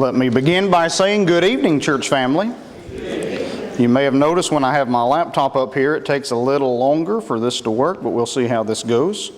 Let me begin by saying good evening, church family. You may have noticed when I have my laptop up here, it takes a little longer for this to work, but we'll see how this goes.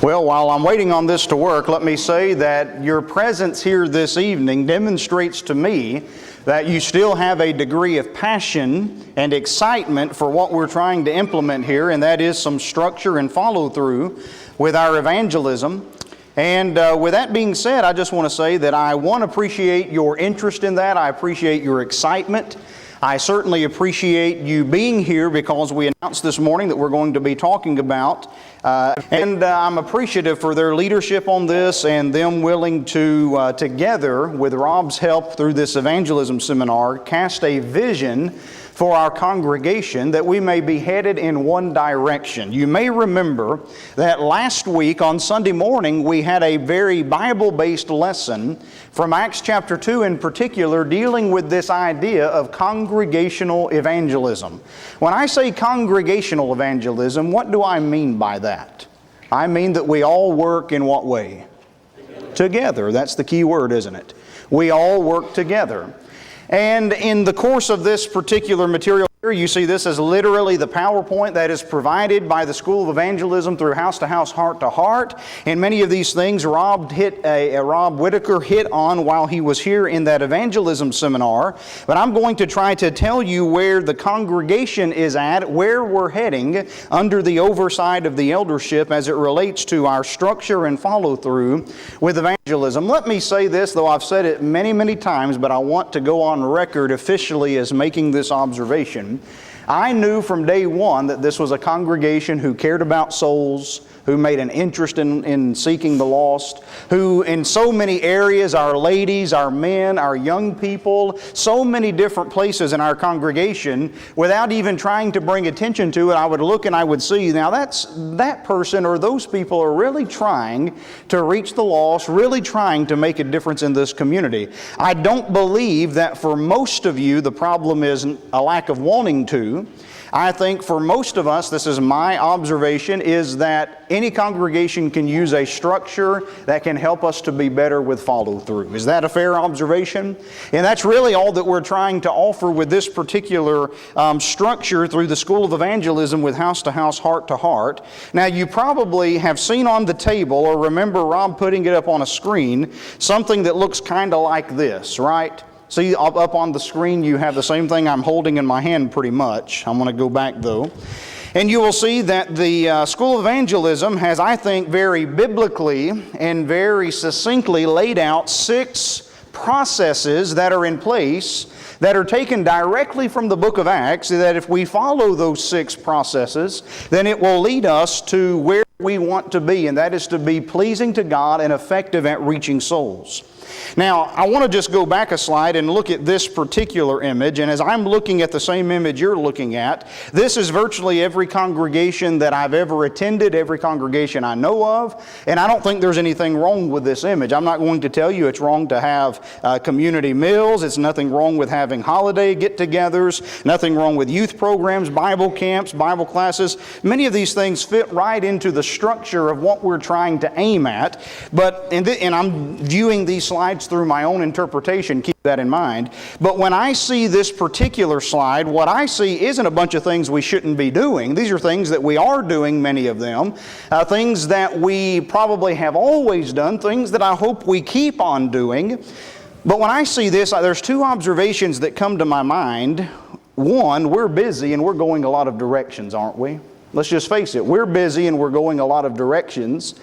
Well, while I'm waiting on this to work, let me say that your presence here this evening demonstrates to me that you still have a degree of passion and excitement for what we're trying to implement here, and that is some structure and follow-through with our evangelism. And with that being said, I just want to say that I appreciate your interest in that. I appreciate your excitement. I certainly appreciate you being here because we announced this morning that we're going to be talking about, and I'm appreciative for their leadership on this and them willing to, together with Rob's help through this evangelism seminar, cast a vision for our congregation that we may be headed in one direction. You may remember that last week on Sunday morning we had a very Bible-based lesson from Acts chapter 2 in particular, dealing with this idea of congregational evangelism. When I say congregational evangelism, what do I mean by that? I mean that we all work in what way? Together. That's the key word, isn't it? We all work together. And in the course of this particular material here, you see this as literally the PowerPoint that is provided by the School of Evangelism through House to House, Heart to Heart. And many of these things Rob Whitaker hit on while he was here in that evangelism seminar. But I'm going to try to tell you where the congregation is at, where we're heading under the oversight of the eldership as it relates to our structure and follow-through with evangelism. Let me say this, though I've said it many, many times, but I want to go on record officially as making this observation. I knew from day one that this was a congregation who cared about souls, who made an interest in seeking the lost, who in so many areas, our ladies, our men, our young people, so many different places in our congregation, without even trying to bring attention to it, I would look and I would see, now that person or those people are really trying to reach the lost, really trying to make a difference in this community. I don't believe that for most of you the problem is a lack of wanting to. I think for most of us, this is my observation, is that any congregation can use a structure that can help us to be better with follow-through. Is that a fair observation? And that's really all that we're trying to offer with this particular structure through the School of Evangelism with House to House, Heart to Heart. Now, you probably have seen on the table, or remember Rob putting it up on a screen, something that looks kind of like this, right? See, up on the screen you have the same thing I'm holding in my hand pretty much. I'm going to go back though. And you will see that the School of Evangelism has, I think, very biblically and very succinctly laid out 6 processes that are in place that are taken directly from the book of Acts, that if we follow those 6 processes, then it will lead us to where we want to be, and that is to be pleasing to God and effective at reaching souls. Now, I want to just go back a slide and look at this particular image, and as I'm looking at the same image you're looking at, this is virtually every congregation that I've ever attended, every congregation I know of, and I don't think there's anything wrong with this image. I'm not going to tell you it's wrong to have community meals, it's nothing wrong with having holiday get-togethers, nothing wrong with youth programs, Bible camps, Bible classes. Many of these things fit right into the structure of what we're trying to aim at, but and I'm viewing these slides through my own interpretation, keep that in mind. But when I see this particular slide, what I see isn't a bunch of things we shouldn't be doing. These are things that we are doing, many of them, things that we probably have always done, things that I hope we keep on doing. But when I see this, there's 2 observations that come to my mind. One, we're busy and we're going a lot of directions, aren't we? Let's just face it, we're busy and we're going a lot of directions.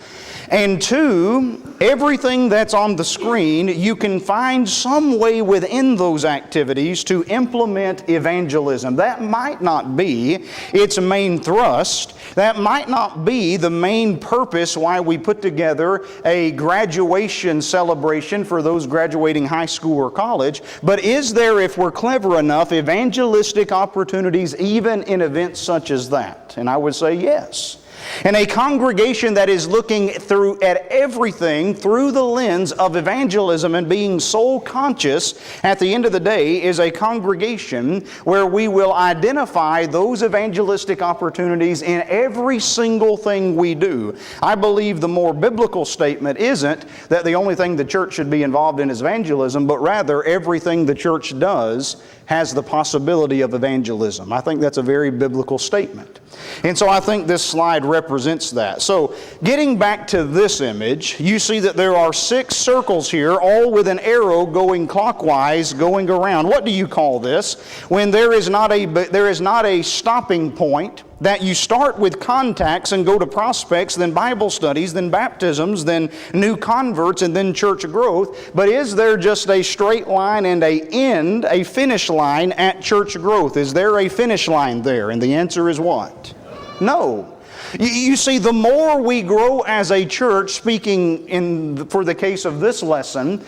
And 2, everything that's on the screen, you can find some way within those activities to implement evangelism. That might not be its main thrust. That might not be the main purpose why we put together a graduation celebration for those graduating high school or college. But is there, if we're clever enough, evangelistic opportunities even in events such as that? And I would say yes. And a congregation that is looking at everything through the lens of evangelism and being soul conscious at the end of the day is a congregation where we will identify those evangelistic opportunities in every single thing we do. I believe the more biblical statement isn't that the only thing the church should be involved in is evangelism, but rather everything the church does has the possibility of evangelism. I think that's a very biblical statement. And so I think this slide represents that. So getting back to this image, you see that there are 6 circles here, all with an arrow going clockwise, going around. What do you call this? When there is not a stopping point, that you start with contacts and go to prospects, then Bible studies, then baptisms, then new converts, and then church growth. But is there just a straight line and a finish line at church growth? Is there a finish line there? And the answer is what? No. You see, the more we grow as a church, speaking for the case of this lesson,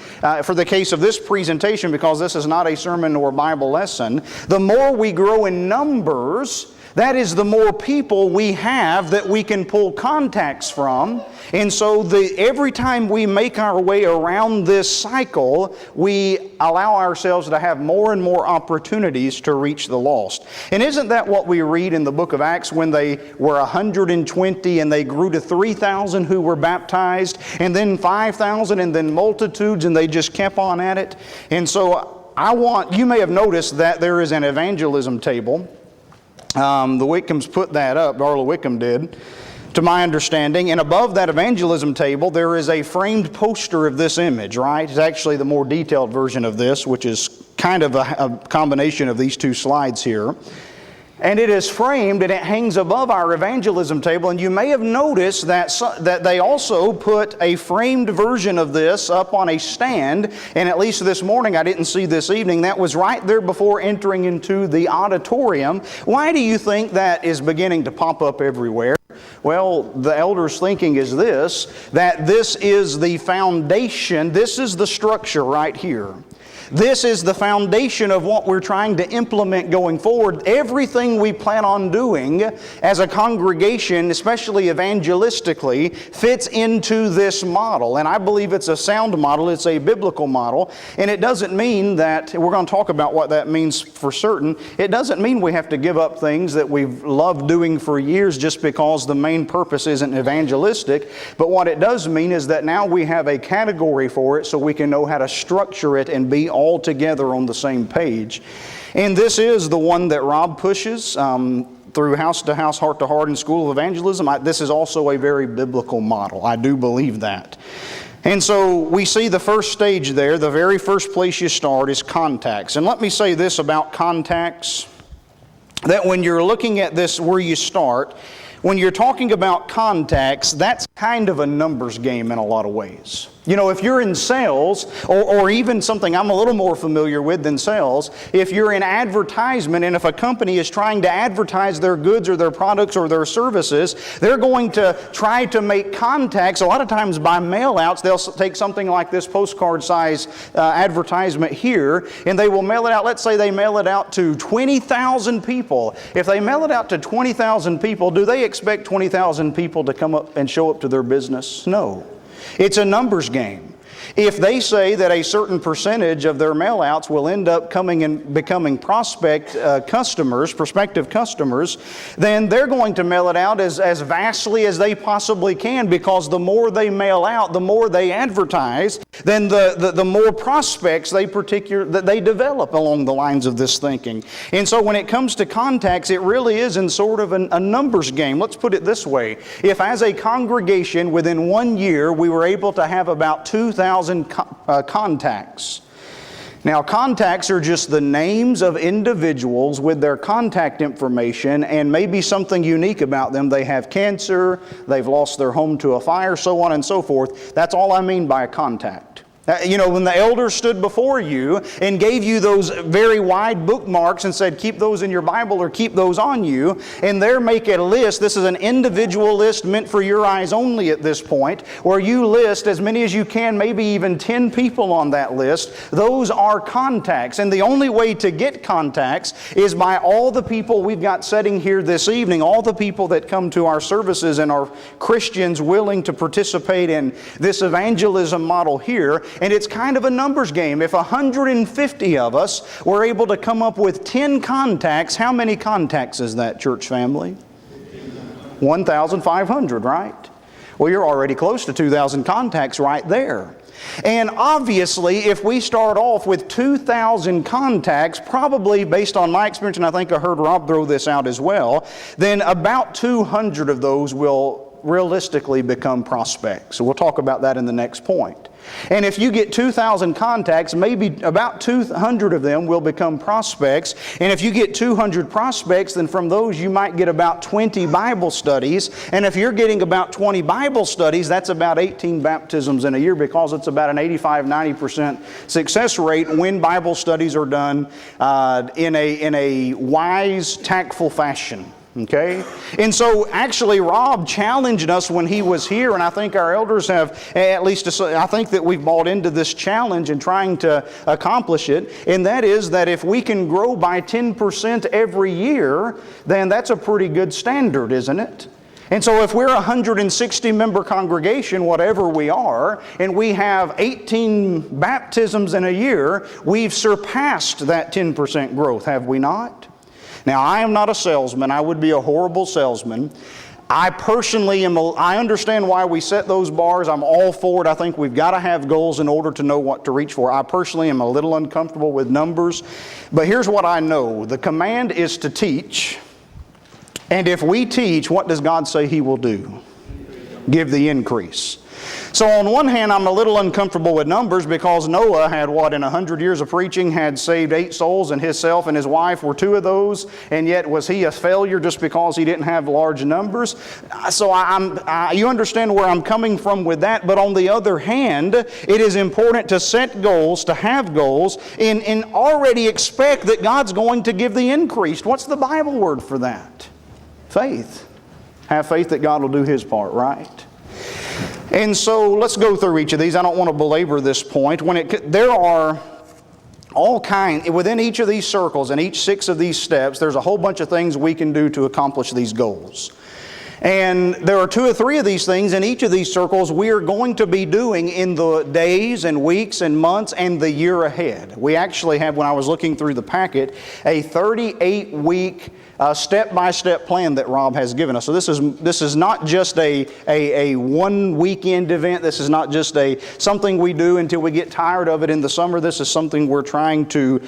for the case of this presentation, because this is not a sermon or Bible lesson, the more we grow in numbers, that is the more people we have that we can pull contacts from. And so every time we make our way around this cycle, we allow ourselves to have more and more opportunities to reach the lost. And isn't that what we read in the book of Acts when they were 120 and they grew to 3,000 who were baptized, and then 5,000 and then multitudes, and they just kept on at it? And so you may have noticed that there is an evangelism table. The Wickhams put that up, Darla Wickham did, to my understanding. And above that evangelism table, there is a framed poster of this image, right? It's actually the more detailed version of this, which is kind of a combination of these 2 slides here. And it is framed and it hangs above our evangelism table. And you may have noticed that they also put a framed version of this up on a stand. And at least this morning, I didn't see this evening, that was right there before entering into the auditorium. Why do you think that is beginning to pop up everywhere? Well, the elders' thinking is this, that this is the foundation, this is the structure right here. This is the foundation of what we're trying to implement going forward. Everything we plan on doing as a congregation, especially evangelistically, fits into this model. And I believe it's a sound model, it's a biblical model. And it doesn't mean that, we're going to talk about what that means for certain, it doesn't mean we have to give up things that we've loved doing for years just because the main purpose isn't evangelistic. But what it does mean is that now we have a category for it so we can know how to structure it and be all together on the same page. And this is the one that Rob pushes through house to house, heart to heart, and School of Evangelism. This is also a very biblical model. I do believe that. And so we see the first stage there, the very first place you start is contacts. And let me say this about contacts, that when you're looking at this where you start, when you're talking about contacts, that's kind of a numbers game in a lot of ways. You know, if you're in sales, or even something I'm a little more familiar with than sales, if you're in advertisement and if a company is trying to advertise their goods or their products or their services, they're going to try to make contacts. A lot of times by mail-outs, they'll take something like this postcard size advertisement here, and they will mail it out. Let's say they mail it out to 20,000 people. If they mail it out to 20,000 people, do they expect 20,000 people to come up and show up to their business? No. It's a numbers game. If they say that a certain percentage of their mailouts will end up coming and becoming prospective customers, then they're going to mail it out as vastly as they possibly can, because the more they mail out, the more they advertise, then the more prospects that they develop along the lines of this thinking. And so when it comes to contacts, it really is in sort of a numbers game. Let's put it this way. If as a congregation within 1 year we were able to have about 2,000 contacts. Now, contacts are just the names of individuals with their contact information and maybe something unique about them. They have cancer, they've lost their home to a fire, so on and so forth. That's all I mean by a contact. When the elders stood before you and gave you those very wide bookmarks and said, keep those in your Bible or keep those on you, and there make a list. This is an individual list meant for your eyes only at this point, where you list as many as you can, maybe even 10 people on that list. Those are contacts. And the only way to get contacts is by all the people we've got sitting here this evening, all the people that come to our services and are Christians willing to participate in this evangelism model here. And it's kind of a numbers game. If 150 of us were able to come up with 10 contacts, how many contacts is that, church family? 1,500, right? Well, you're already close to 2,000 contacts right there. And obviously, if we start off with 2,000 contacts, probably based on my experience, and I think I heard Rob throw this out as well, then about 200 of those will realistically become prospects. So we'll talk about that in the next point. And if you get 2,000 contacts, maybe about 200 of them will become prospects. And if you get 200 prospects, then from those you might get about 20 Bible studies. And if you're getting about 20 Bible studies, that's about 18 baptisms in a year, because it's about an 85-90% success rate when Bible studies are done in a wise, tactful fashion. Okay? And so actually Rob challenged us when he was here, and I think our elders have, at least I think that we've bought into this challenge in trying to accomplish it, and that is that if we can grow by 10% every year, then that's a pretty good standard, isn't it? And so if we're a 160-member congregation, whatever we are, and we have 18 baptisms in a year, we've surpassed that 10% growth, have we not? Now, I am not a salesman. I would be a horrible salesman. I personally I understand why we set those bars. I'm all for it. I think we've got to have goals in order to know what to reach for. I personally am a little uncomfortable with numbers. But here's what I know. The command is to teach. And if we teach, what does God say He will do? Give the increase. So on one hand, I'm a little uncomfortable with numbers, because Noah had, in 100 years of preaching, had saved 8 souls, and himself and his wife were 2 of those, and yet was he a failure just because he didn't have large numbers? So you understand where I'm coming from with that, but on the other hand, it is important to set goals, to have goals, and already expect that God's going to give the increase. What's the Bible word for that? Faith. Have faith that God will do His part, right? And so let's go through each of these. I don't want to belabor this point. There are all kinds, within each of these circles and each 6 of these steps, there's a whole bunch of things we can do to accomplish these goals. And there are 2 or 3 of these things in each of these circles we are going to be doing in the days and weeks and months and the year ahead. We actually have, when I was looking through the packet, a 38-week step-by-step plan that Rob has given us. So this is not just a one weekend event. This is not just something we do until we get tired of it in the summer. This is something we're trying to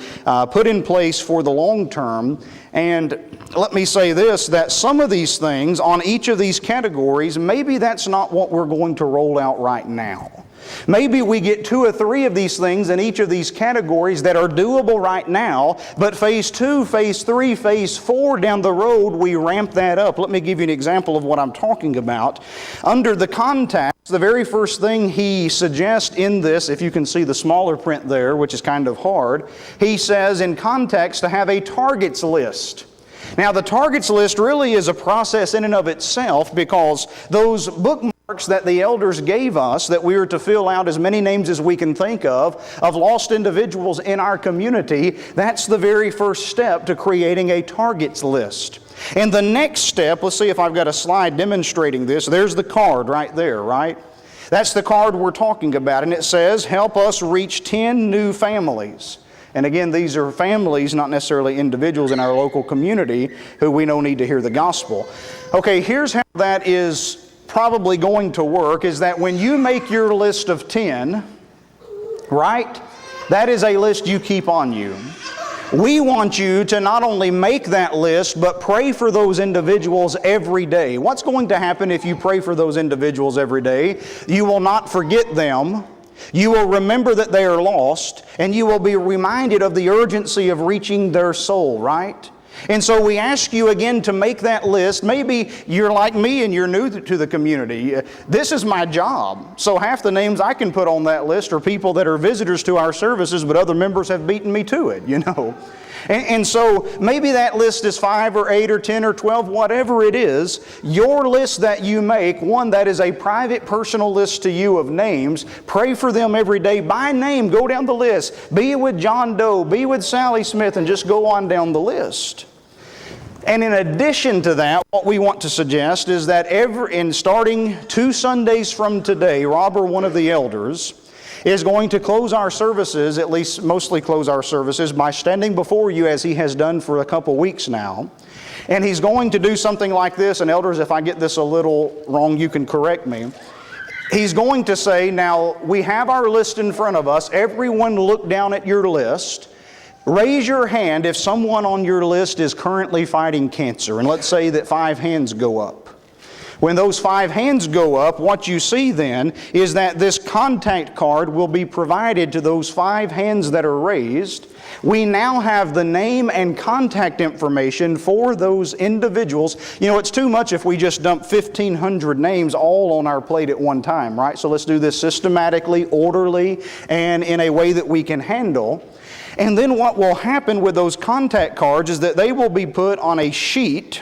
put in place for the long term. And let me say this, that some of these things on each of these categories, maybe that's not what we're going to roll out right now. Maybe we get 2 or 3 of these things in each of these categories that are doable right now, but phase 2, phase 3, phase 4 down the road, we ramp that up. Let me give you an example of what I'm talking about. Under the contacts, the very first thing he suggests in this, if you can see the smaller print there, which is kind of hard, he says in contacts to have a targets list. Now, the targets list really is a process in and of itself, because those bookmarks that the elders gave us, that we were to fill out as many names as we can think of lost individuals in our community, that's the very first step to creating a targets list. And the next step, let's see if I've got a slide demonstrating this. There's the card right there, right? That's the card we're talking about, and it says, help us reach 10 new families. And again, these are families, not necessarily individuals in our local community who we know need to hear the gospel. Okay, here's how that is probably going to work, is that when you make your list of 10, right, that is a list you keep on you. We want you to not only make that list, but pray for those individuals every day. What's going to happen if you pray for those individuals every day? You will not forget them. You will remember that they are lost, and you will be reminded of the urgency of reaching their soul, right? And so we ask you again to make that list. Maybe you're like me and you're new to the community. This is my job. So half the names I can put on that list are people that are visitors to our services, but other members have beaten me to it, you know. And so maybe that list is 5 or 8 or 10 or 12, whatever it is. Your list that you make, one that is a private personal list to you of names, pray for them every day by name. Go down the list. Be with John Doe, be with Sally Smith, and just go on down the list. And in addition to that, what we want to suggest is that starting 2 Sundays from today, Rob, or one of the elders, is going to close our services, at least mostly close our services, by standing before you as he has done for a couple weeks now. And he's going to do something like this, and elders, if I get this a little wrong, you can correct me. He's going to say, now, we have our list in front of us. Everyone look down at your list. Raise your hand if someone on your list is currently fighting cancer. And let's say that 5 hands go up. When those 5 hands go up, what you see then is that this contact card will be provided to those 5 hands that are raised. We now have the name and contact information for those individuals. You know, it's too much if we just dump 1,500 names all on our plate at one time, right? So let's do this systematically, orderly, and in a way that we can handle. And then what will happen with those contact cards is that they will be put on a sheet.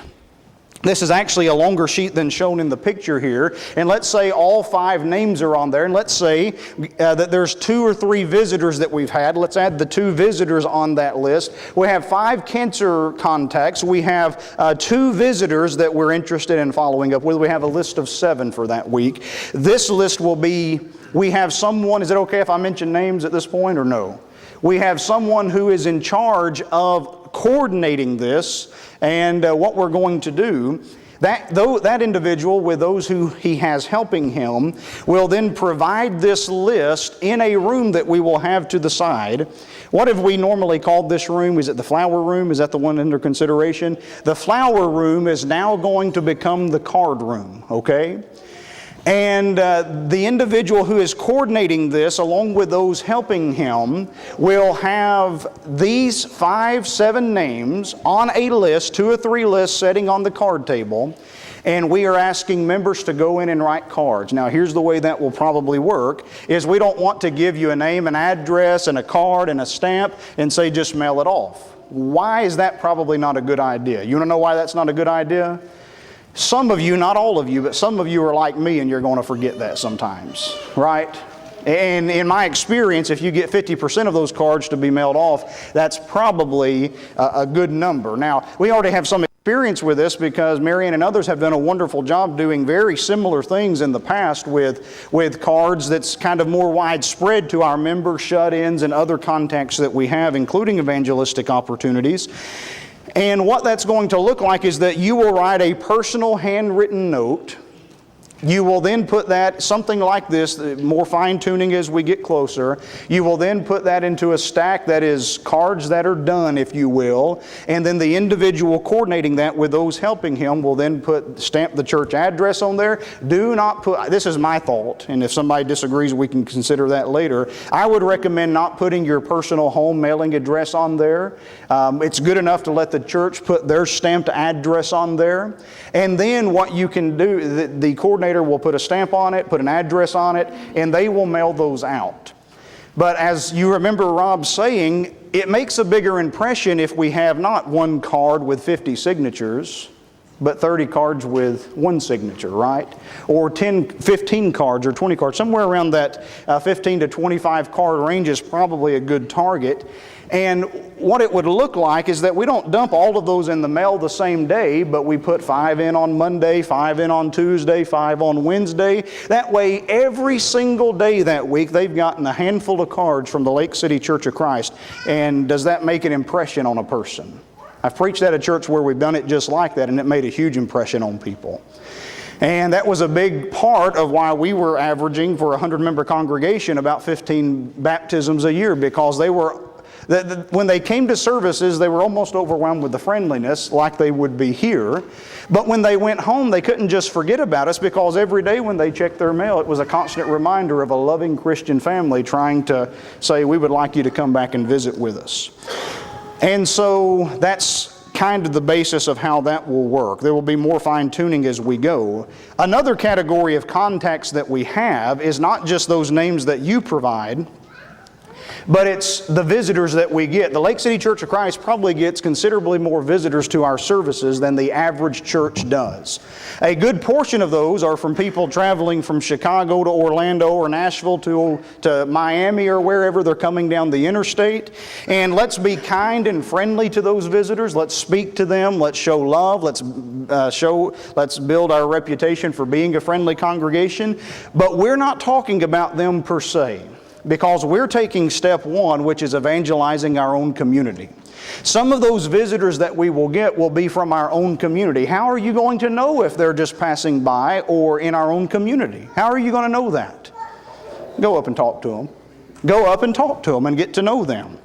This is actually a longer sheet than shown in the picture here. And let's say all 5 names are on there. And let's say that there's 2 or 3 visitors that we've had. Let's add the 2 visitors on that list. We have 5 cancer contacts. We have 2 visitors that we're interested in following up with. We have a list of 7 for that week. This list will be, we have someone, is it okay if I mention names at this point or no? We have someone who is in charge of coordinating this, and what we're going to do, that individual with those who he has helping him will then provide this list in a room that we will have to the side. What have we normally called this room? Is it the flower room? Is that the one under consideration? The flower room is now going to become the card room, okay? And the individual who is coordinating this, along with those helping him, will have these 5, 7 names on a list, 2 or 3 lists sitting on the card table. And we are asking members to go in and write cards. Now, here's the way that will probably work, is we don't want to give you a name, an address, and a card, and a stamp, and say just mail it off. Why is that probably not a good idea? You want to know why that's not a good idea? Some of you, not all of you, but some of you are like me and you're going to forget that sometimes, right? And in my experience, if you get 50% of those cards to be mailed off, that's probably a good number. Now, we already have some experience with this because Marianne and others have done a wonderful job doing very similar things in the past with cards that's kind of more widespread to our members, shut-ins, and other contacts that we have, including evangelistic opportunities. And what that's going to look like is that you will write a personal handwritten note. You will then put that, something like this, more fine-tuning as we get closer. You will then put that into a stack that is cards that are done, if you will. And then the individual coordinating that with those helping him will then stamp the church address on there. Do not put, this is my thought, and if somebody disagrees, we can consider that later. I would recommend not putting your personal home mailing address on there. It's good enough to let the church put their stamped address on there. And then what you can do, the coordinator will put a stamp on it, put an address on it, and they will mail those out. But as you remember Rob saying, it makes a bigger impression if we have not one card with 50 signatures, but 30 cards with one signature, right? Or 10, 15 cards or 20 cards. Somewhere around that 15 to 25 card range is probably a good target. And what it would look like is that we don't dump all of those in the mail the same day, but we put 5 in on Monday, 5 in on Tuesday, 5 on Wednesday. That way, every single day that week, they've gotten a handful of cards from the Lake City Church of Christ. And does that make an impression on a person? I've preached at a church where we've done it just like that, and it made a huge impression on people. And that was a big part of why we were averaging for a 100-member congregation about 15 baptisms a year, because they were when they came to services, they were almost overwhelmed with the friendliness like they would be here. But when they went home, they couldn't just forget about us, because every day when they checked their mail, it was a constant reminder of a loving Christian family trying to say, we would like you to come back and visit with us. And so that's kind of the basis of how that will work. There will be more fine-tuning as we go. Another category of contacts that we have is not just those names that you provide, but it's the visitors that we get. The Lake City Church of Christ probably gets considerably more visitors to our services than the average church does. A good portion of those are from people traveling from Chicago to Orlando or Nashville to Miami or wherever they're coming down the interstate. And let's be kind and friendly to those visitors. Let's speak to them. Let's show love. Let's build our reputation for being a friendly congregation. But we're not talking about them per se, because we're taking step one, which is evangelizing our own community. Some of those visitors that we will get will be from our own community. How are you going to know if they're just passing by or in our own community? How are you going to know that? Go up and talk to them. Go up and talk to them and get to know them.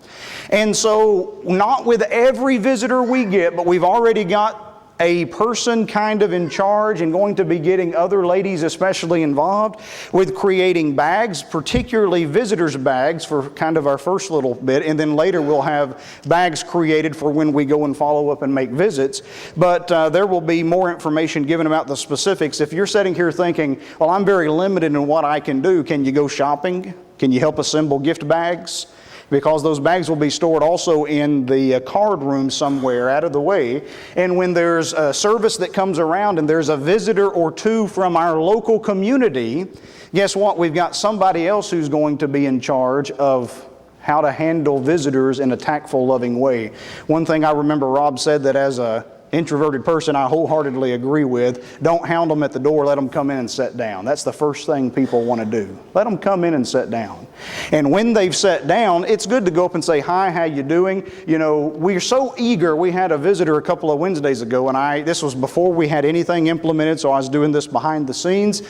And so, not with every visitor we get, but we've already got a person kind of in charge and going to be getting other ladies especially involved with creating bags, particularly visitors' bags for kind of our first little bit, and then later we'll have bags created for when we go and follow up and make visits. But there will be more information given about the specifics. If you're sitting here thinking, well, I'm very limited in what I can do, can you go shopping? Can you help assemble gift bags? Because those bags will be stored also in the card room somewhere out of the way. And when there's a service that comes around and there's a visitor or two from our local community, guess what? We've got somebody else who's going to be in charge of how to handle visitors in a tactful, loving way. One thing I remember Rob said that as a introverted person I wholeheartedly agree with: don't hound them at the door, let them come in and sit down. That's the first thing people want to do. Let them come in and sit down. And when they've sat down, it's good to go up and say, hi, how you doing? You know, we're so eager. We had a visitor a couple of Wednesdays ago, and this was before we had anything implemented, so I was doing this behind the scenes.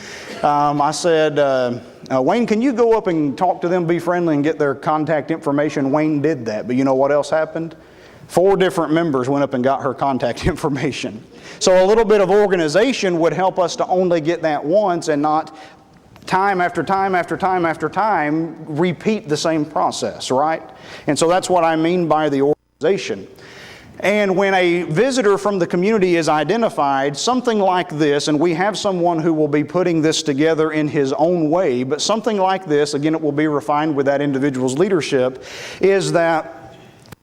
I said, Wayne, can you go up and talk to them, be friendly, and get their contact information? Wayne did that, but you know what else happened? 4 different members went up and got her contact information. So a little bit of organization would help us to only get that once and not time after time after time after time repeat the same process, right? And so that's what I mean by the organization. And when a visitor from the community is identified, something like this, and we have someone who will be putting this together in his own way, but something like this, again, it will be refined with that individual's leadership, is that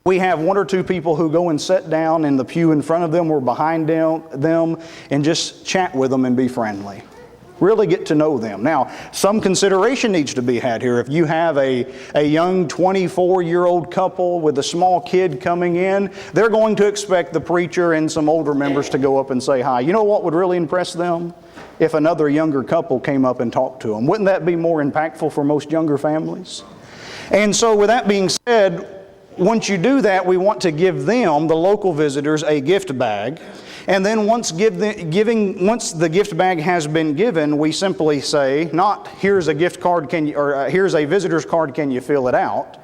we have 1 or 2 people who go and sit down in the pew in front of them or behind them and just chat with them and be friendly. Really get to know them. Now, some consideration needs to be had here. If you have a young 24-year-old couple with a small kid coming in, they're going to expect the preacher and some older members to go up and say hi. You know what would really impress them? If another younger couple came up and talked to them. Wouldn't that be more impactful for most younger families? And so with that being said, once you do that, we want to give them, the local visitors, a gift bag. And then once the gift bag has been given, we simply say, not here's a gift card, here's a visitor's card, can you fill it out?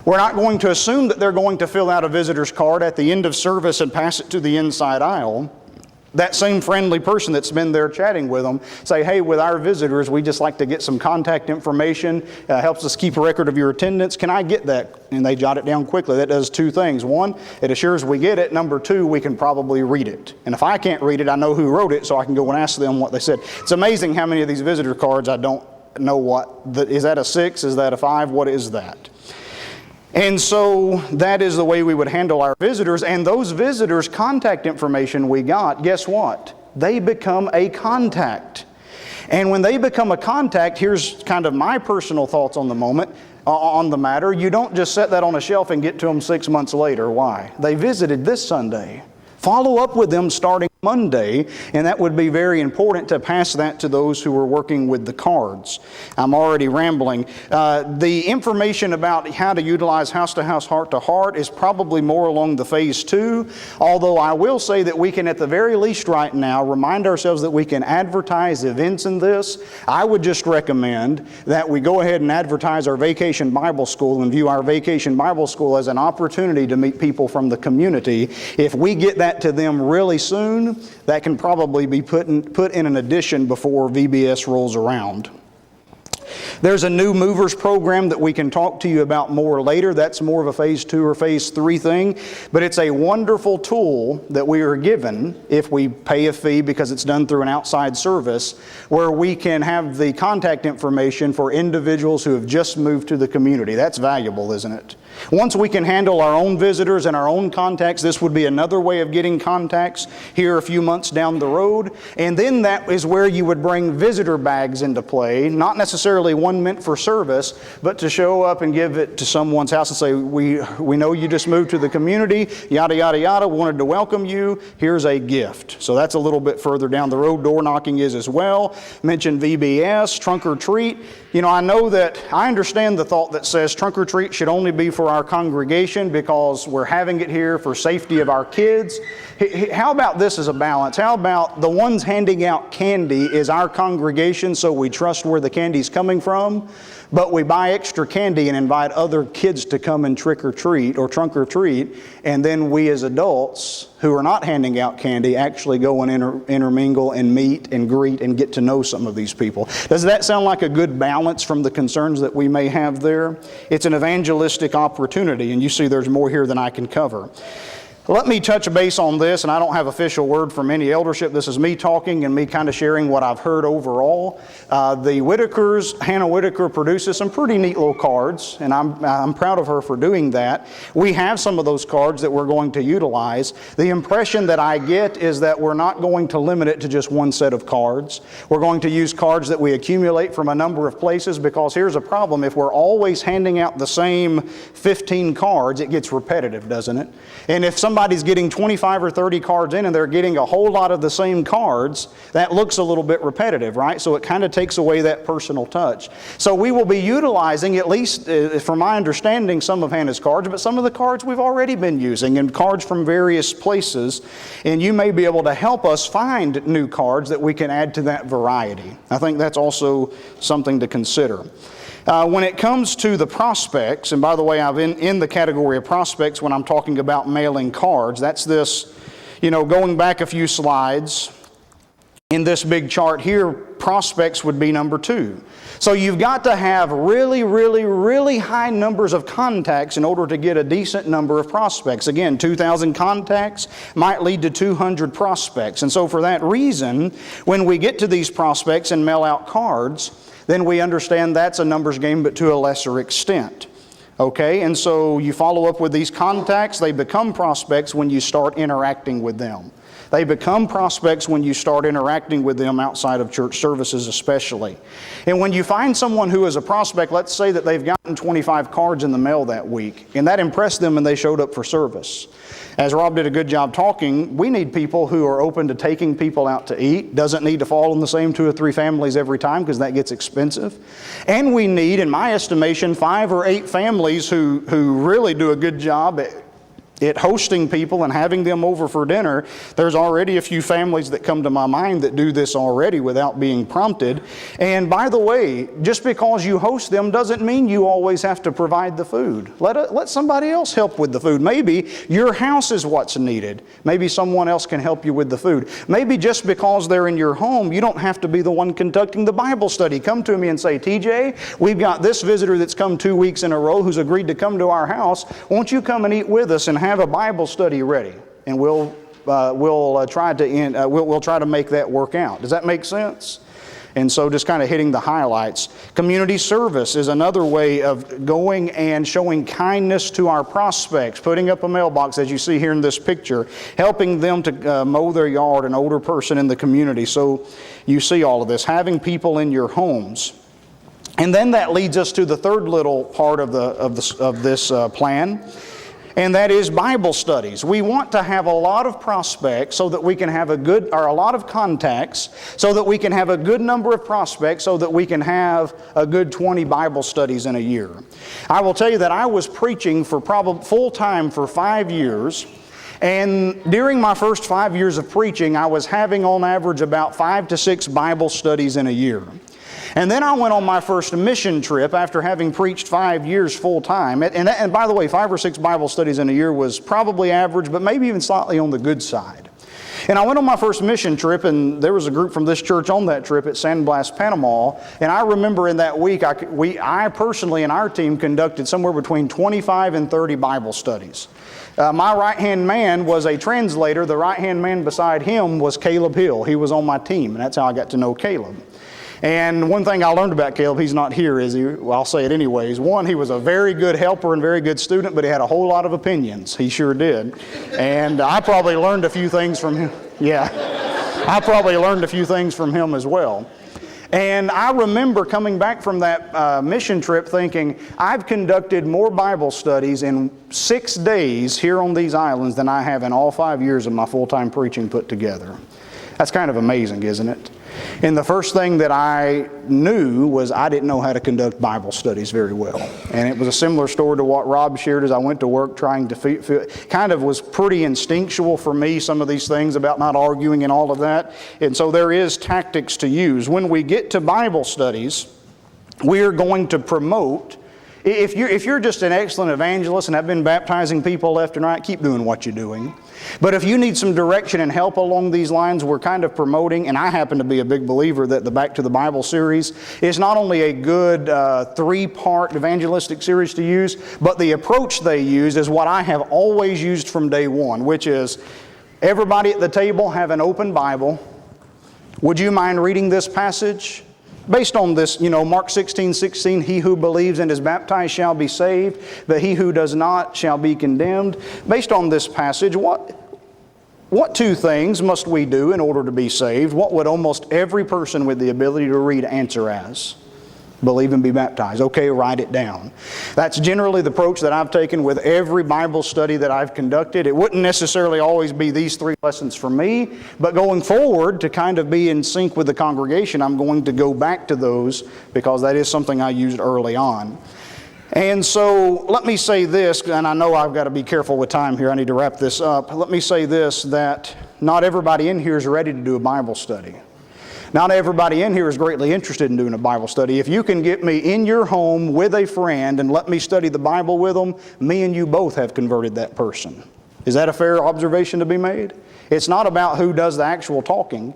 We're not going to assume that they're going to fill out a visitor's card at the end of service and pass it to the inside aisle. That same friendly person that's been there chatting with them, say, hey, with our visitors, we just like to get some contact information, helps us keep a record of your attendance. Can I get that? And they jot it down quickly. That does 2 things. 1, it assures we get it. Number 2, we can probably read it. And if I can't read it, I know who wrote it, so I can go and ask them what they said. It's amazing how many of these visitor cards I don't know is that a 6? Is that a 5? What is that? And so that is the way we would handle our visitors. And those visitors' contact information we got, guess what? They become a contact. And when they become a contact, here's kind of my personal thoughts on the matter. You don't just set that on a shelf and get to them 6 months later. Why? They visited this Sunday. Follow up with them starting Monday, and that would be very important to pass that to those who are working with the cards. I'm already rambling. The information about how to utilize house-to-house, heart-to-heart is probably more along the phase 2, although I will say that we can at the very least right now remind ourselves that we can advertise events in this. I would just recommend that we go ahead and advertise our Vacation Bible School and view our Vacation Bible School as an opportunity to meet people from the community. If we get that to them really soon, that can probably be put in an edition before VBS rolls around. There's a new movers program that we can talk to you about more later. That's more of a phase 2 or phase 3 thing. But it's a wonderful tool that we are given if we pay a fee because it's done through an outside service, where we can have the contact information for individuals who have just moved to the community. That's valuable, isn't it? Once we can handle our own visitors and our own contacts, this would be another way of getting contacts here a few months down the road. And then that is where you would bring visitor bags into play, not necessarily one meant for service, but to show up and give it to someone's house and say, we know you just moved to the community, yada, yada, yada, wanted to welcome you, here's a gift. So that's a little bit further down the road. Door knocking is as well. Mentioned VBS, trunk or treat. You know, I understand the thought that says trunk or treat should only be for our congregation because we're having it here for safety of our kids. How about this as a balance? How about the ones handing out candy is our congregation, so we trust where the candy's coming from, but we buy extra candy and invite other kids to come and trick or treat or trunk or treat, and then we as adults who are not handing out candy actually go and intermingle and meet and greet and get to know some of these people. Does that sound like a good balance from the concerns that we may have there? It's an evangelistic opportunity, and you see there's more here than I can cover. Let me touch base on this, and I don't have official word from any eldership. This is me talking and me kind of sharing what I've heard overall. The Whitakers, Hannah Whitaker produces some pretty neat little cards, and I'm proud of her for doing that. We have some of those cards that we're going to utilize. The impression that I get is that we're not going to limit it to just one set of cards. We're going to use cards that we accumulate from a number of places, because here's a problem. If we're always handing out the same 15 cards, it gets repetitive, doesn't it? And if somebody's getting 25 or 30 cards in and they're getting a whole lot of the same cards, that looks a little bit repetitive, right? So it kind of takes away that personal touch. So we will be utilizing, at least from my understanding, some of Hannah's cards, but some of the cards we've already been using, and cards from various places. And you may be able to help us find new cards that we can add to that variety. I think that's also something to consider. When it comes to the prospects, and by the way, I'm in the category of prospects when I'm talking about mailing cards. That's this, going back a few slides, in this big chart here, prospects would be number 2. So you've got to have really, really, really high numbers of contacts in order to get a decent number of prospects. Again, 2,000 contacts might lead to 200 prospects. And so for that reason, when we get to these prospects and mail out cards, then we understand that's a numbers game, but to a lesser extent. Okay, and so you follow up with these contacts. They become prospects when you start interacting with them. They become prospects when you start interacting with them outside of church services especially. And when you find someone who is a prospect, let's say that they've gotten 25 cards in the mail that week, and that impressed them and they showed up for service. As Rob did a good job talking, we need people who are open to taking people out to eat. Doesn't need to fall in the same 2 or 3 families every time, because that gets expensive. And we need, in my estimation, 5 or 8 families who really do a good job at hosting people and having them over for dinner. There's already a few families that come to my mind that do this already without being prompted. And by the way, just because you host them doesn't mean you always have to provide the food. Let somebody else help with the food. Maybe your house is what's needed. Maybe someone else can help you with the food. Maybe just because they're in your home, you don't have to be the one conducting the Bible study. Come to me and say, TJ, we've got this visitor that's come 2 weeks in a row who's agreed to come to our house. Won't you come and eat with us and have a Bible study ready? And we'll try to make that work out. Does that make sense? And so just kind of hitting the highlights. Community service is another way of going and showing kindness to our prospects. Putting up a mailbox, as you see here in this picture, helping them to mow their yard, an older person in the community. So you see all of this. Having people in your homes. And then that leads us to the third little part of this plan. And that is Bible studies. We want to have a lot of prospects so that we can have a lot of contacts, so that we can have a good number of prospects, so that we can have a good 20 Bible studies in a year. I will tell you that I was preaching for probably full-time for 5 years. And during my first 5 years of preaching, I was having on average about 5 to 6 Bible studies in a year. And then I went on my first mission trip after having preached 5 years full time. And by the way, 5 or 6 Bible studies in a year was probably average, but maybe even slightly on the good side. And I went on my first mission trip, and there was a group from this church on that trip at San Blas, Panama. And I remember in that week, I personally and our team conducted somewhere between 25 and 30 Bible studies. My right-hand man was a translator. The right-hand man beside him was Caleb Hill. He was on my team, and that's how I got to know Caleb. And one thing I learned about Caleb, he's not here, is he? Well, I'll say it anyways. One, he was a very good helper and very good student, but he had a whole lot of opinions. He sure did. And I probably learned a few things from him. Yeah, I probably learned a few things from him as well. And I remember coming back from that mission trip thinking, I've conducted more Bible studies in 6 days here on these islands than I have in all 5 years of my full-time preaching put together. That's kind of amazing, isn't it? And the first thing that I knew was I didn't know how to conduct Bible studies very well. And it was a similar story to what Rob shared as I went to work trying to kind of was pretty instinctual for me, some of these things about not arguing and all of that. And so there is tactics to use. When we get to Bible studies, we are going to promote. If you're just an excellent evangelist and have been baptizing people left and right, keep doing what you're doing. But if you need some direction and help along these lines, we're kind of promoting, and I happen to be a big believer that the Back to the Bible series is not only a good 3-part evangelistic series to use, but the approach they use is what I have always used from day one, which is everybody at the table have an open Bible. Would you mind reading this passage? Based on this, Mark 16:16, he who believes and is baptized shall be saved, but he who does not shall be condemned. Based on this passage, what 2 things must we do in order to be saved? What would almost every person with the ability to read answer as? Believe and be baptized. Okay, write it down. That's generally the approach that I've taken with every Bible study that I've conducted. It wouldn't necessarily always be these 3 lessons for me, but going forward to kind of be in sync with the congregation, I'm going to go back to those because that is something I used early on. And so let me say this, and I know I've got to be careful with time here. I need to wrap this up. Let me say this, that not everybody in here is ready to do a Bible study. Not everybody in here is greatly interested in doing a Bible study. If you can get me in your home with a friend and let me study the Bible with them, me and you both have converted that person. Is that a fair observation to be made? It's not about who does the actual talking.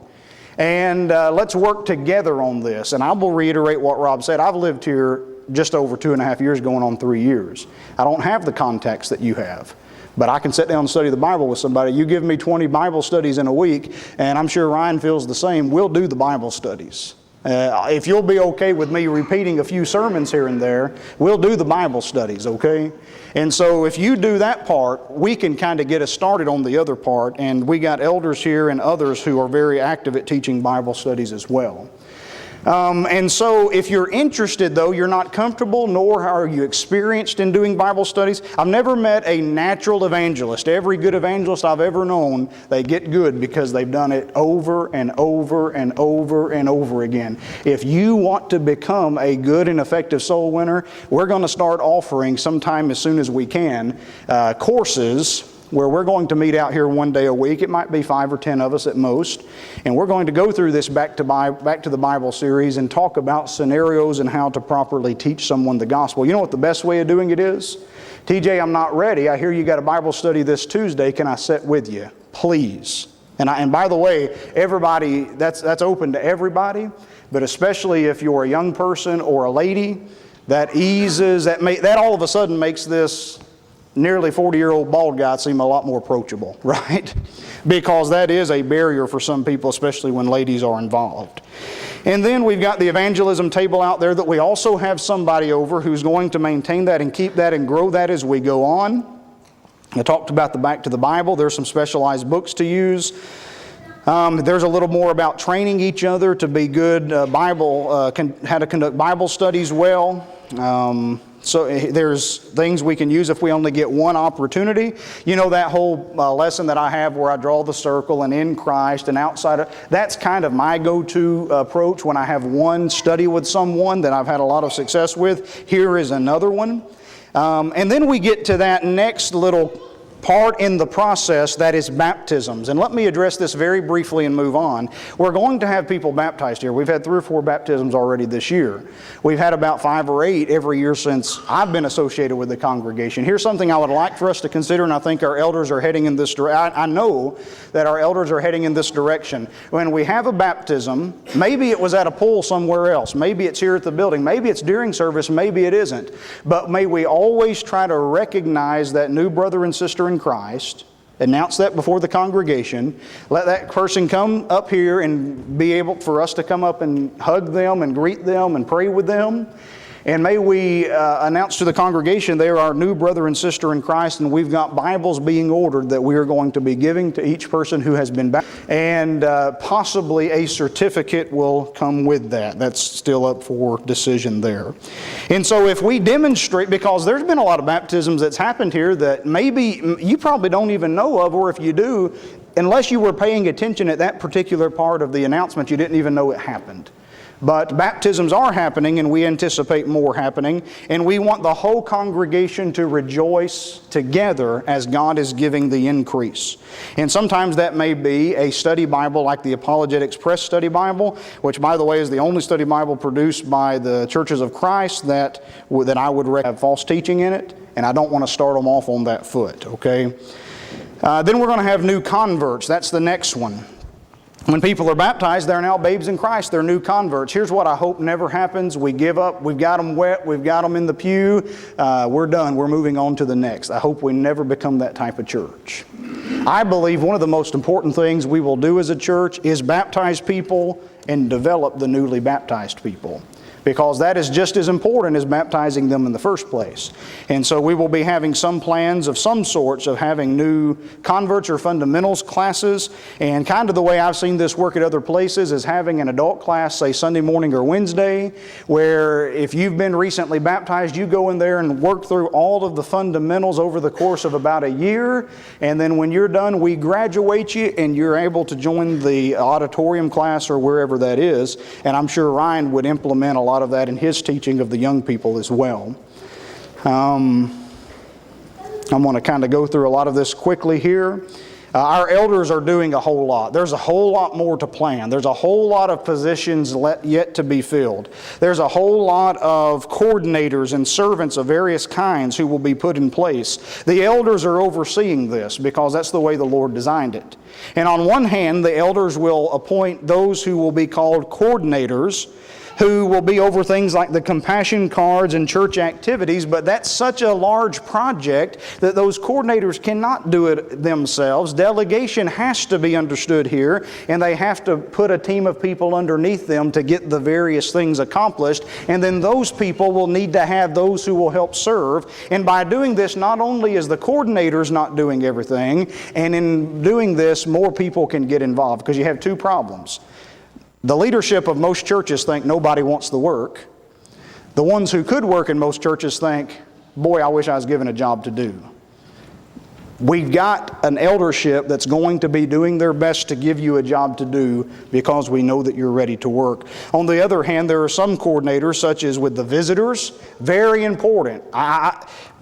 And let's work together on this. And I will reiterate what Rob said. I've lived here just over 2.5 years, going on 3 years. I don't have the contacts that you have. But I can sit down and study the Bible with somebody. You give me 20 Bible studies in a week, and I'm sure Ryan feels the same. We'll do the Bible studies. If you'll be okay with me repeating a few sermons here and there, we'll do the Bible studies, okay? And so if you do that part, we can kind of get us started on the other part. And we got elders here and others who are very active at teaching Bible studies as well. And so if you're interested, though, you're not comfortable, nor are you experienced in doing Bible studies. I've never met a natural evangelist. Every good evangelist I've ever known, they get good because they've done it over and over and over and over again. If you want to become a good and effective soul winner, we're going to start offering sometime as soon as we can courses where we're going to meet out here 1 day a week. It might be 5 or 10 of us at most. And we're going to go through this Back to the Bible series and talk about scenarios and how to properly teach someone the gospel. You know what the best way of doing it is? TJ, I'm not ready. I hear you got a Bible study this Tuesday. Can I sit with you? Please. And by the way, everybody, that's open to everybody, but especially if you're a young person or a lady, that all of a sudden makes this nearly 40-year-old bald guy seem a lot more approachable, right? Because that is a barrier for some people, especially when ladies are involved. And then we've got the evangelism table out there that we also have somebody over who's going to maintain that and keep that and grow that as we go on. I talked about the Back to the Bible. There's some specialized books to use. There's a little more about training each other to be good how to conduct Bible studies well. So there's things we can use if we only get one opportunity. You know that whole lesson that I have where I draw the circle and in Christ and outside of, that's kind of my go-to approach when I have one study with someone that I've had a lot of success with. Here is another one. And then we get to that next little part in the process that is baptisms. And let me address this very briefly and move on. We're going to have people baptized here. We've had 3 or 4 baptisms already this year. We've had about 5 or 8 every year since I've been associated with the congregation. Here's something I would like for us to consider, and I think our elders are heading in this direction. I know that our elders are heading in this direction. When we have a baptism, maybe it was at a pool somewhere else. Maybe it's here at the building. Maybe it's during service. Maybe it isn't. But may we always try to recognize that new brother and sister in Christ, announce that before the congregation, let that person come up here and be able for us to come up and hug them and greet them and pray with them. And may we announce to the congregation they are our new brother and sister in Christ, and we've got Bibles being ordered that we are going to be giving to each person who has been baptized. And possibly a certificate will come with that. That's still up for decision there. And so if we demonstrate, because there's been a lot of baptisms that's happened here that maybe you probably don't even know of, or if you do, unless you were paying attention at that particular part of the announcement, you didn't even know it happened. But baptisms are happening, and we anticipate more happening, and we want the whole congregation to rejoice together as God is giving the increase. And sometimes that may be a study Bible like the Apologetics Press Study Bible, which, by the way, is the only study Bible produced by the Churches of Christ that I would recommend have false teaching in it, and I don't want to start them off on that foot, okay? Then we're going to have new converts. That's the next one. When people are baptized, they're now babes in Christ. They're new converts. Here's what I hope never happens. We give up. We've got them wet. We've got them in the pew. We're done. We're moving on to the next. I hope we never become that type of church. I believe one of the most important things we will do as a church is baptize people and develop the newly baptized people, because that is just as important as baptizing them in the first place. And so we will be having some plans of some sorts of having new converts or fundamentals classes. And kind of the way I've seen this work at other places is having an adult class, say Sunday morning or Wednesday, where if you've been recently baptized, you go in there and work through all of the fundamentals over the course of about a year. And then when you're done, we graduate you and you're able to join the auditorium class or wherever that is. And I'm sure Ryan would implement a lot of that in his teaching of the young people as well. I'm going to kind of go through a lot of this quickly here. Our elders are doing a whole lot. There's a whole lot more to plan. There's a whole lot of positions yet to be filled. There's a whole lot of coordinators and servants of various kinds who will be put in place. The elders are overseeing this because that's the way the Lord designed it. And on one hand, the elders will appoint those who will be called coordinators, who will be over things like the compassion cards and church activities, but that's such a large project that those coordinators cannot do it themselves. Delegation has to be understood here, and they have to put a team of people underneath them to get the various things accomplished, and then those people will need to have those who will help serve. And by doing this, not only is the coordinators not doing everything, and in doing this, more people can get involved, because you have 2 problems. The leadership of most churches think nobody wants the work. The ones who could work in most churches think, boy, I wish I was given a job to do. We've got an eldership that's going to be doing their best to give you a job to do because we know that you're ready to work. On the other hand, there are some coordinators, such as with the visitors, very important.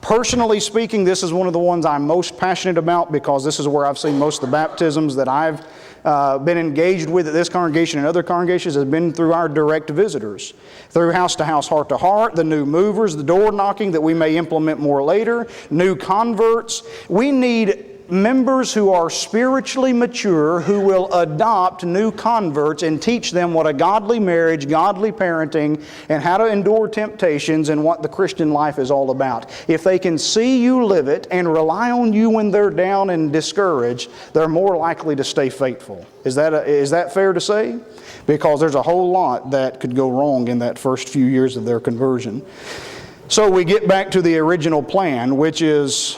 Personally speaking, this is one of the ones I'm most passionate about, because this is where I've seen most of the baptisms that I've been engaged with at this congregation and other congregations has been through our direct visitors, through house-to-house, heart-to-heart, the new movers, the door knocking that we may implement more later, new converts. We need members who are spiritually mature, who will adopt new converts and teach them what a godly marriage, godly parenting, and how to endure temptations and what the Christian life is all about. If they can see you live it and rely on you when they're down and discouraged, they're more likely to stay faithful. Is that fair to say? Because there's a whole lot that could go wrong in that first few years of their conversion. So we get back to the original plan, which is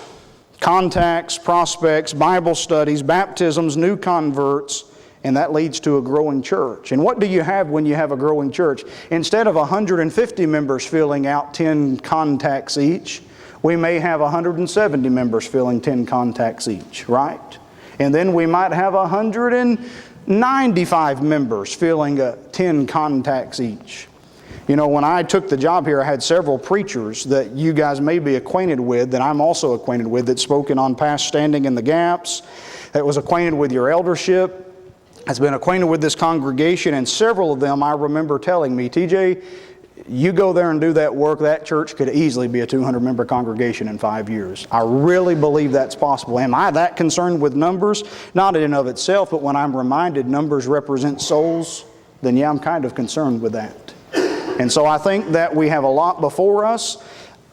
contacts, prospects, Bible studies, baptisms, new converts, and that leads to a growing church. And what do you have when you have a growing church? Instead of 150 members filling out 10 contacts each, we may have 170 members filling 10 contacts each, right? And then we might have 195 members filling 10 contacts each. You know, when I took the job here, I had several preachers that you guys may be acquainted with, that I'm also acquainted with, that spoken on past standing in the gaps, that was acquainted with your eldership, has been acquainted with this congregation, and several of them I remember telling me, TJ, you go there and do that work, that church could easily be a 200-member congregation in 5 years. I really believe that's possible. Am I that concerned with numbers? Not in and of itself, but when I'm reminded numbers represent souls, then yeah, I'm kind of concerned with that. And so I think that we have a lot before us.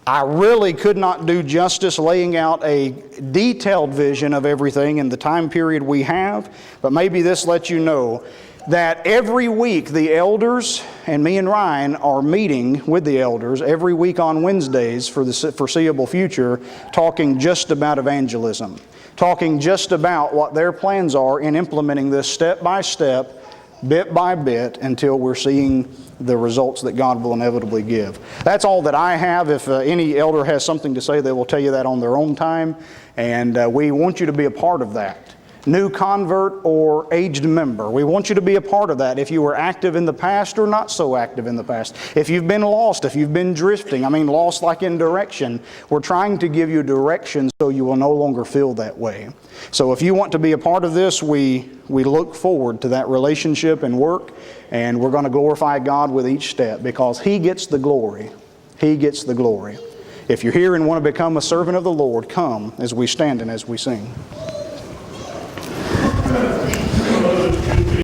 I really could not do justice laying out a detailed vision of everything in the time period we have, but maybe this lets you know that every week the elders, and me and Ryan are meeting with the elders every week on Wednesdays for the foreseeable future, talking just about evangelism, talking just about what their plans are in implementing this step by step, bit by bit, until we're seeing the results that God will inevitably give. That's all that I have. If any elder has something to say, they will tell you that on their own time, and we want you to be a part of that. New convert or aged member, we want you to be a part of that. If you were active in the past or not so active in the past, if you've been lost, if you've been drifting, lost like in direction, we're trying to give you direction so you will no longer feel that way. So if you want to be a part of this, we look forward to that relationship and work, and we're going to glorify God with each step because He gets the glory. He gets the glory. If you're here and want to become a servant of the Lord, come as we stand and as we sing.